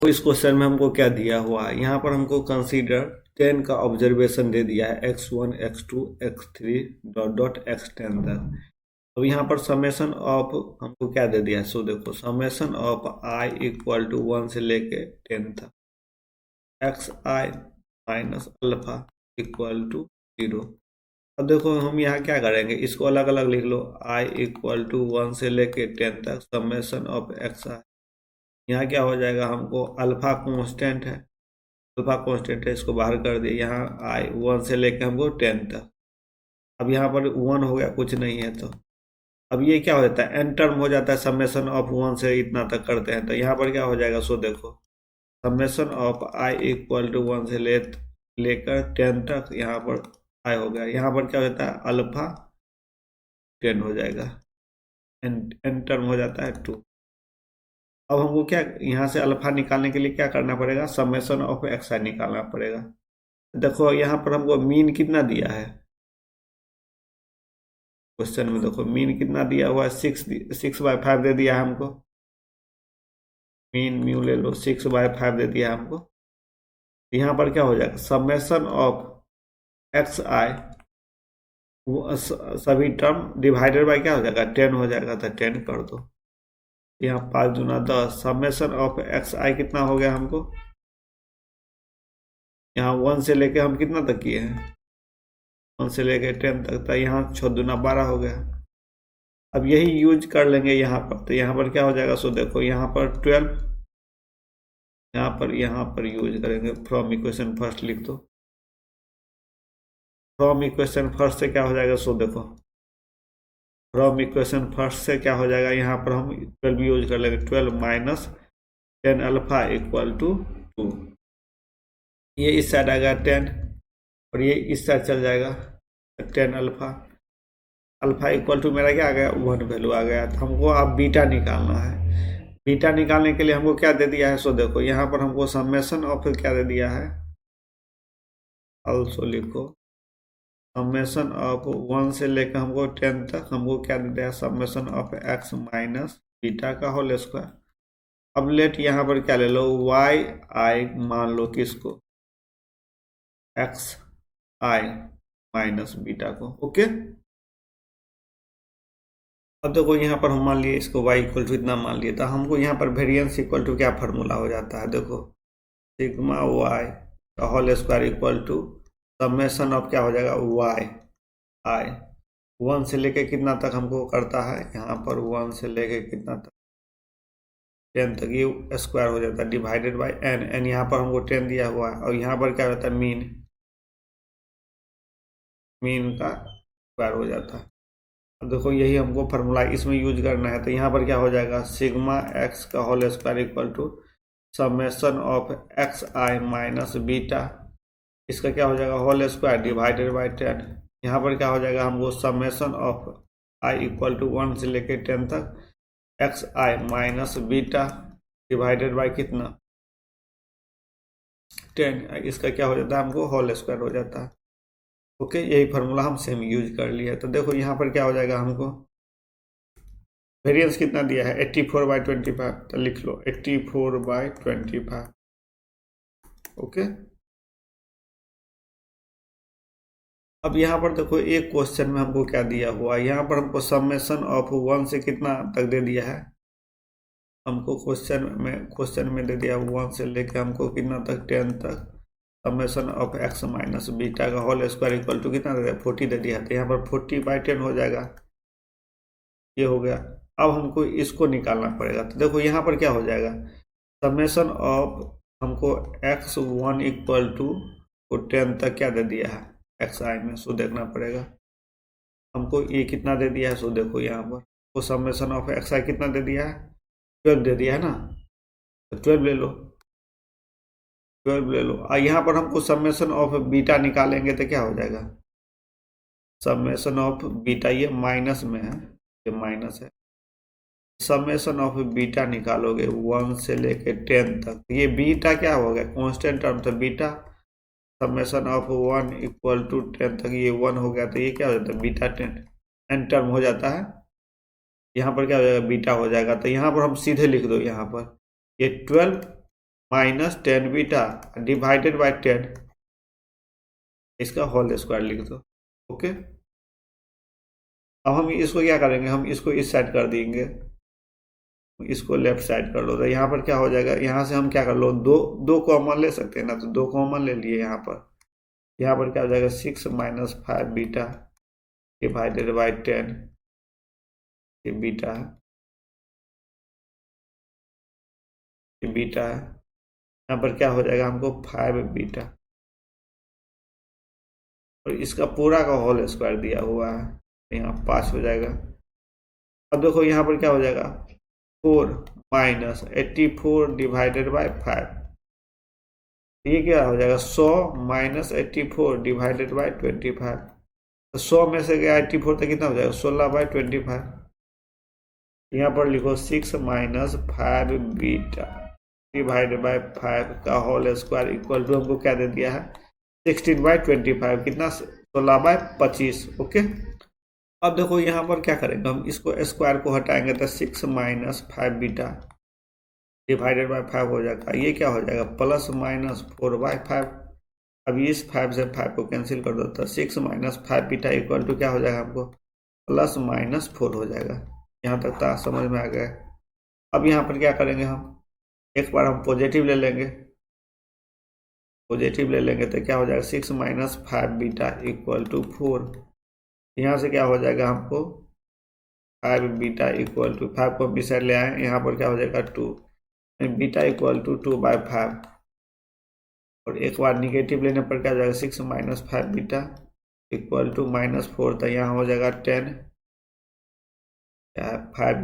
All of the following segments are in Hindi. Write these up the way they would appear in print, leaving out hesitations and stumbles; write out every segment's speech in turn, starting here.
तो इस क्वेश्चन में हमको क्या दिया हुआ है, यहाँ पर हमको कंसीडर 10 का ऑब्जर्वेशन दे दिया है, x1 x2 x3 dot dot x10 तक। अब यहाँ पर समेशन ऑफ हमको क्या दे दिया है, सो देखो summation of i equal to 1 से लेके 10 तक xi minus alpha equal to 0। अब देखो हम यहाँ क्या करेंगे, इसको अलग अलग लिख लो, i इक्वल टू 1 से लेके 10 तक समेशन ऑफ xi। यहाँ क्या हो जाएगा, हमको अल्फा कांस्टेंट है, इसको बाहर कर दिए, यहाँ i 1 से लेके हमको 10 तक। अब यहाँ पर 1 हो गया, कुछ नहीं है, तो अब ये क्या हो जाता है, एन टर्म हो जाता है, समेशन ऑफ 1 से इतना तक करते हैं, तो यहाँ पर क्या हो जाएगा, सो देखो summation of i equal to 1 से लेकर 10 तक, यहाँ पर i हो गया, यहाँ पर क्या होता है, अल्फा 10 हो जाएगा, एन टर्म हो जाता है 2। अब हमको क्या यहाँ से अल्फा निकालने के लिए क्या करना पड़ेगा, समेशन ऑफ एक्स आई निकालना पड़ेगा। देखो यहाँ पर हमको मीन कितना दिया है, क्वेश्चन में देखो मीन कितना दिया हुआ है, 6/5 दे दिया है हमको, मीन म्यू ले लो, 6/5 दे दिया है हमको। यहाँ पर क्या हो जाएगा, समेशन ऑफ एक्स आई सभी टर्म डिवाइडेड बाय क्या हो जाएगा, 10 हो जाएगा, तो 10 कर दो। यहाँ 5 दूना 10, समेशन ऑफ एक्स आई कितना हो गया हमको, यहाँ 1 से लेके हम कितना तक किए हैं, 1 से लेके 10 तक, तो यहाँ 6 दूना 12 हो गया। अब यही यूज कर लेंगे यहाँ पर, तो यहाँ पर क्या हो जाएगा, सो देखो यहाँ पर 12, यहाँ पर यूज करेंगे, फ्रॉम इक्वेशन फर्स्ट लिख दो, फ्रॉम इक्वेशन फर्स्ट से क्या हो जाएगा, सो देखो फ्रॉम इक्वेशन फर्स्ट से क्या हो जाएगा, यहाँ पर हम 12 यूज कर लेंगे, 12 माइनस 10 अल्फा इक्वल टू 2, ये इस साइड आएगा 10 और ये इस साइड चल जाएगा 10 अल्फा, अल्फा इक्वल टू मेरा क्या आ गया, 1 वैल्यू आ गया। तो हमको अब बीटा निकालना है, बीटा निकालने के लिए हमको क्या दे दिया है, सो देखो यहाँ पर हमको समेशन ऑफ क्या दे दिया है, ऑल्सो लिखो समेशन ऑफ 1 से लेकर हमको 10 तक हमको क्या दे दिया है, summation of x minus beta का होल स्क्वायर। अब लेट यहाँ पर क्या ले लो, वाई आई मान लो किसको, एक्स आई माइनस बीटा को, ओके। अब देखो यहाँ पर हम मान लिए इसको y इक्वल टू इतना मान लिए, तो हमको यहाँ पर वेरिएंस इक्वल टू क्या फार्मूला हो जाता है, देखो सिग्मा y का whole square equal to summation of क्या हो जाएगा, y i 1 से लेके कितना तक हमको करता है, यहाँ पर 1 से लेके कितना तक 10 तक, ये स्क्वायर हो जाता है डिवाइडेड बाई n यहाँ पर हमको 10 दिया हुआ है, और यहाँ पर क्या होता है, मीन का स्क्वायर हो जाता है। अब देखो यही हमको फार्मूला इसमें यूज करना है, तो यहाँ पर क्या हो जाएगा, सिग्मा एक्स का whole square equal to summation of x i minus beta, इसका क्या हो जाएगा, होल स्क्वायर डिवाइडेड बाई 10। यहाँ पर क्या हो जाएगा, हमको summation of i equal to 1 से लेके 10 तक x i minus beta divided by कितना 10, इसका क्या हो जाता है, हमको होल स्क्वायर हो जाता है, ओके। यही फार्मूला हम सेम यूज कर लिया। तो देखो यहाँ पर क्या हो जाएगा, हमको वेरिएंस कितना दिया है, 84/25, तो लिख लो 84/25, ओके। अब यहाँ पर देखो एक क्वेश्चन में हमको क्या दिया हुआ है, यहाँ पर हमको समेशन ऑफ 1 से कितना तक दे दिया है, हमको क्वेश्चन में दे दिया 1 से लेके हमको कितना तक 10 तक summation of x minus beta का होल स्क्वायर इक्वल टू कितना दे दिया, 40 दे दिया है, तो यहाँ पर 40/10 हो जाएगा, ये हो गया। अब हमको इसको निकालना पड़ेगा, तो देखो यहाँ पर क्या हो जाएगा, समेशन ऑफ हमको x1 इक्वल टू 10 तक क्या दे दिया है एक्स आई में, सो देखना पड़ेगा हमको ये कितना दे दिया है, सो देखो यहाँ पर वो समेशन ऑफ एक्स आई कितना दे दिया है, 12 दे दिया है ना, तो 12 ले लो, 12 ले लो। यहाँ पर हमको समेशन ऑफ बीटा निकालेंगे तो क्या हो जाएगा, समेशन ऑफ बीटा, ये माइनस में है, ये माइनस है, समेशन ऑफ बीटा निकालोगे 1 से लेके 10 तक, ये बीटा क्या हो गया, कांस्टेंट टर्म, तो beta summation of 1 equal to 10 तक, ये 1 हो गया, तो ये क्या हो जाता है, बीटा 10 एन टर्म हो जाता है, यहाँ पर क्या हो जाएगा, बीटा हो जाएगा। तो यहाँ पर हम सीधे लिख दो, यहाँ पर ये 12 माइनस 10 बीटा डिवाइडेड बाय 10, इसका होल स्क्वायर लिख दो। ओके, अब हम इसको क्या करेंगे, हम इसको इस साइड कर देंगे, इसको लेफ्ट साइड कर लो। तो यहाँ पर क्या हो जाएगा, यहाँ से हम क्या कर लो, दो दो कॉमन ले सकते हैं ना, तो दो कॉमन ले लिए। यहाँ पर क्या हो जाएगा, 6 माइनस 5 बीटा डिवाइडेड बाई 10, ये बीटा है, ये बीटा है। यहाँ पर क्या हो जाएगा हमको 5 बीटा, और इसका पूरा का होल स्क्वायर दिया हुआ है, यहाँ 5 हो जाएगा। अब देखो यहाँ पर क्या हो जाएगा, 4 माइनस 84 डिवाइडेड बाई 5, ये क्या हो जाएगा, 100 माइनस 84 डिवाइडेड बाई 25। तो 100 में से गया 84 तो कितना हो जाएगा, 16/25। यहाँ पर लिखो 6 माइनस 5 बीटा डिवाइडेड बाई 5 का होल स्क्वायर इक्वल टू हमको क्या दे दिया है, 16/25, कितना, 16/25। ओके, अब देखो यहाँ पर क्या करेंगे, हम इसको स्क्वायर को हटाएंगे तो 6 माइनस 5 बीटा डिवाइडेड बाई 5 हो जाएगा, ये क्या हो जाएगा, प्लस माइनस 4/5। अब इस 5 से 5 को कैंसिल कर दो, तो 6 माइनस 5 बीटा इक्वल टू क्या हो जाएगा हमको, प्लस माइनस 4 हो जाएगा। यहाँ तक तो समझ में आ गया। अब यहाँ पर क्या करेंगे, हम एक बार हम पॉजिटिव ले लेंगे, पॉजिटिव ले लेंगे तो क्या हो जाएगा, 6 माइनस 5 बीटा इक्वल टू 4। यहाँ से क्या हो जाएगा हमको, 5 बीटा इक्वल टू 5 को भी साइड ले आए, यहाँ पर क्या हो जाएगा 2, बीटा इक्वल टू 2/5। और एक बार निगेटिव लेने पर क्या हो जाएगा, 6 माइनस 5 बीटा इक्वल टू -4, तो यहाँ हो जाएगा 10, 5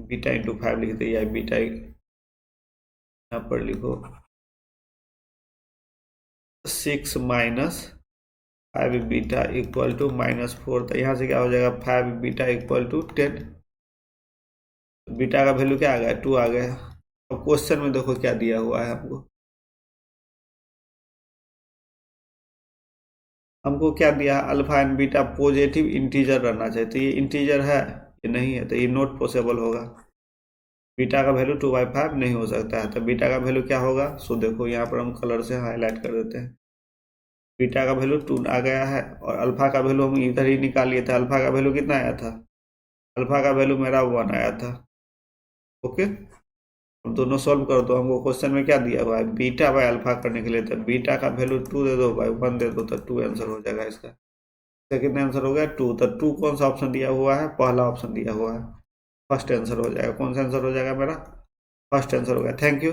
बीटा इंटू 5 लिख दिया, बीटा यहाँ पर लिखो 6 माइनस 5 बीटा इक्वल टू -4, तो यहाँ से क्या हो जाएगा, 5 बीटा इक्वल टू 10। बीटा का वैल्यू क्या आ गया, 2 आ गया। अब क्वेश्चन में देखो क्या दिया हुआ है हमको क्या दिया है, alpha and beta positive integer रहना चाहिए, तो ये इंटीजर है, ये नहीं है, तो ये नॉट पॉसिबल होगा। बीटा का वैल्यू 2/5 नहीं हो सकता है, तो बीटा का वैल्यू क्या होगा, सो देखो यहाँ पर हम कलर से हाईलाइट कर देते हैं। बीटा का वैल्यू 2 आ गया है, और अल्फा का वैल्यू हम इधर ही निकाल लिए थे। अल्फा का वैल्यू कितना आया था, अल्फा का वैल्यू मेरा 1 आया था। ओके, हम दोनों सॉल्व कर दो। हमको क्वेश्चन में क्या दिया हुआ है, बीटा बाय अल्फा करने के लिए, तो बीटा का वैल्यू 2 दे दो बाय 1 दे दो, तो 2 आंसर हो जाएगा इसका। कितना आंसर हो गया, 2। तो 2 कौन सा ऑप्शन दिया हुआ है, पहला ऑप्शन दिया हुआ है, फर्स्ट आंसर हो जाएगा। कौन सा आंसर हो जाएगा मेरा, फर्स्ट आंसर हो गया। Thank you.